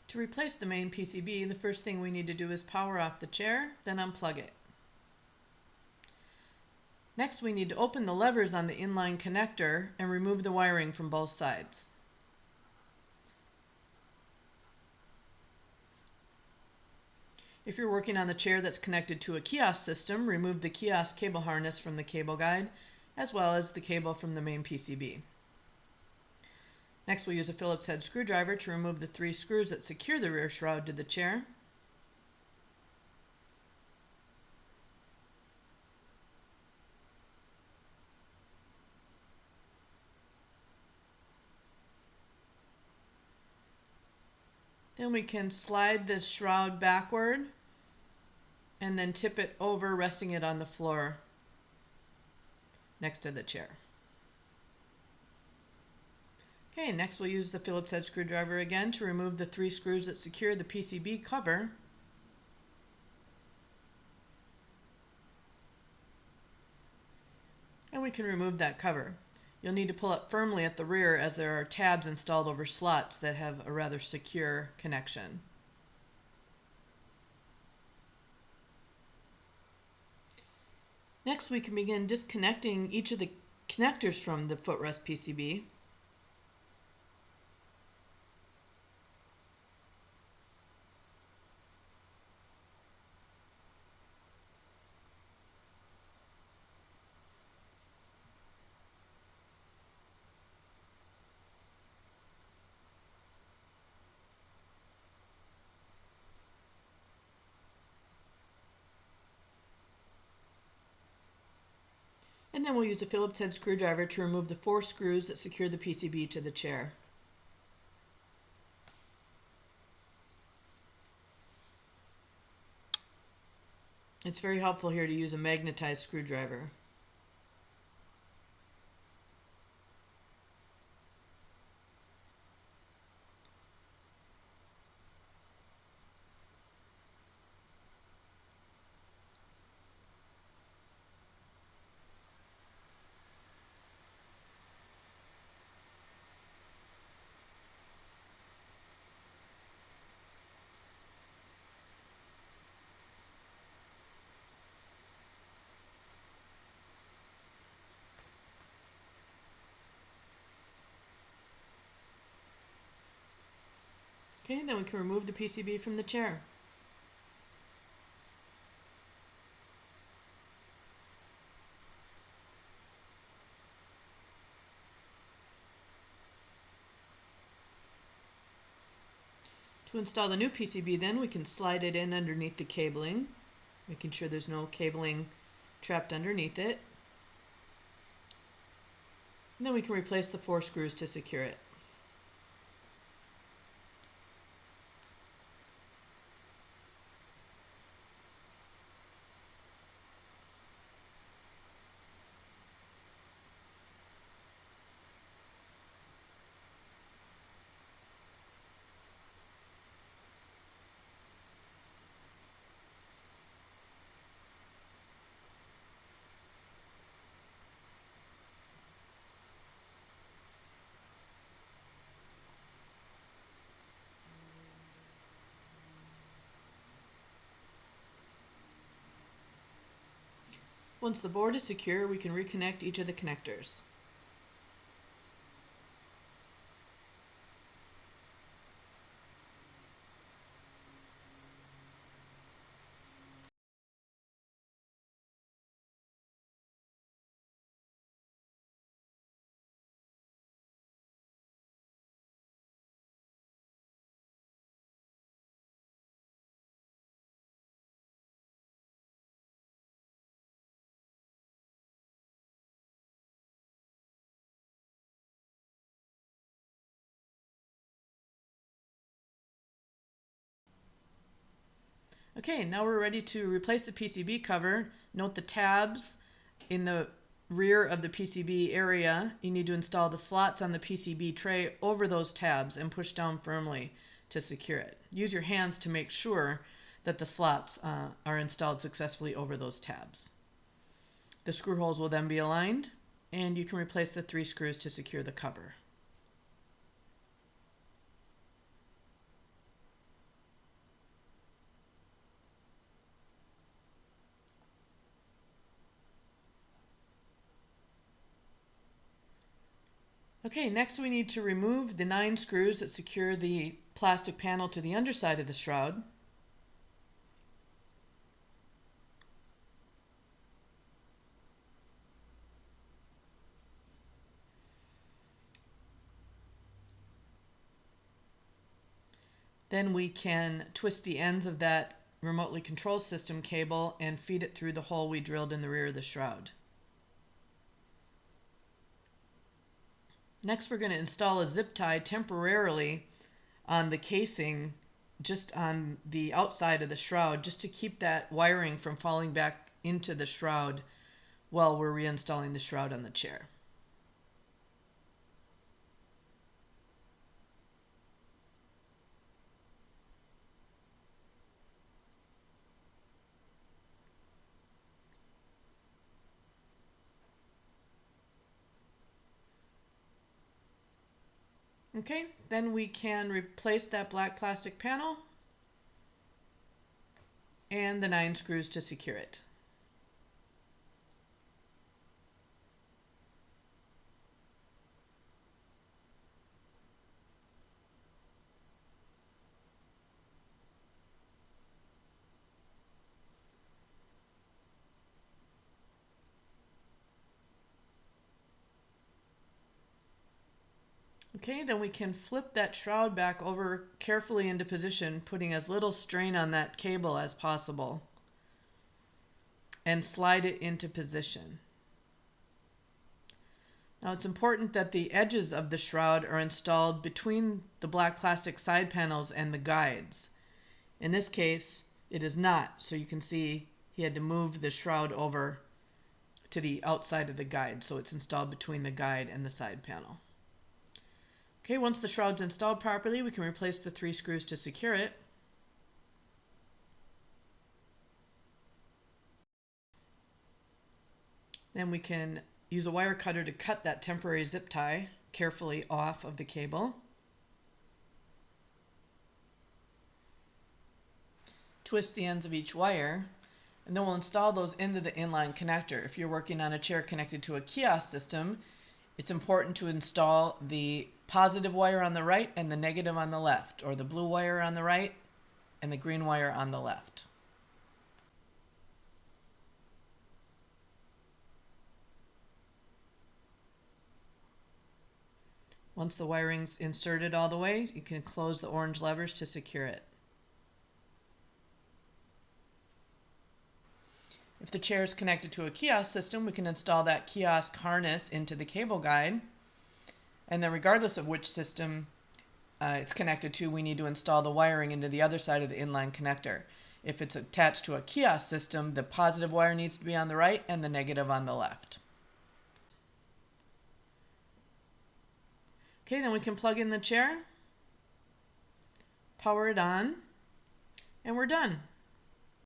To replace the main PCB, the first thing we need to do is power off the chair, then unplug it. Next, we need to open the levers on the inline connector and remove the wiring from both sides. If you're working on the chair that's connected to a kiosk system, remove the kiosk cable harness from the cable guide, as well as the cable from the main PCB. Next, we'll use a Phillips head screwdriver to remove the 3 screws that secure the rear shroud to the chair. Then we can slide the shroud backward and then tip it over, resting it on the floor next to the chair. Okay, next we'll use the Phillips head screwdriver again to remove the 3 screws that secure the PCB cover. And we can remove that cover. You'll need to pull it firmly at the rear as there are tabs installed over slots that have a rather secure connection. Next, we can begin disconnecting each of the connectors from the footrest PCB. And then we'll use a Phillips head screwdriver to remove the 4 screws that secure the PCB to the chair. It's very helpful here to use a magnetized screwdriver. Okay, then we can remove the PCB from the chair. To install the new PCB then, we can slide it in underneath the cabling, making sure there's no cabling trapped underneath it. And then we can replace the 4 screws to secure it. Once the board is secure, we can reconnect each of the connectors. Okay, now we're ready to replace the PCB cover. Note the tabs in the rear of the PCB area. You need to install the slots on the PCB tray over those tabs and push down firmly to secure it. Use your hands to make sure that the slots are installed successfully over those tabs. The screw holes will then be aligned, and you can replace the 3 screws to secure the cover. Okay, next we need to remove the 9 screws that secure the plastic panel to the underside of the shroud. Then we can twist the ends of that remotely controlled system cable and feed it through the hole we drilled in the rear of the shroud. Next, we're going to install a zip tie temporarily on the casing, just on the outside of the shroud, just to keep that wiring from falling back into the shroud while we're reinstalling the shroud on the chair. Okay, then we can replace that black plastic panel and the 9 screws to secure it. Okay, then we can flip that shroud back over carefully into position, putting as little strain on that cable as possible, and slide it into position. Now it's important that the edges of the shroud are installed between the black plastic side panels and the guides. In this case, it is not, so you can see he had to move the shroud over to the outside of the guide, so it's installed between the guide and the side panel. Okay, once the shroud's installed properly, we can replace the 3 screws to secure it. Then we can use a wire cutter to cut that temporary zip tie carefully off of the cable. Twist the ends of each wire, and then we'll install those into the inline connector. If you're working on a chair connected to a kiosk system, it's important to install the positive wire on the right and the negative on the left, or the blue wire on the right and the green wire on the left. Once the wiring's inserted all the way, you can close the orange levers to secure it. If the chair is connected to a kiosk system, we can install that kiosk harness into the cable guide. And then regardless of which system it's connected to, we need to install the wiring into the other side of the inline connector. If it's attached to a kiosk system, the positive wire needs to be on the right and the negative on the left. Okay, then we can plug in the chair, power it on, and we're done.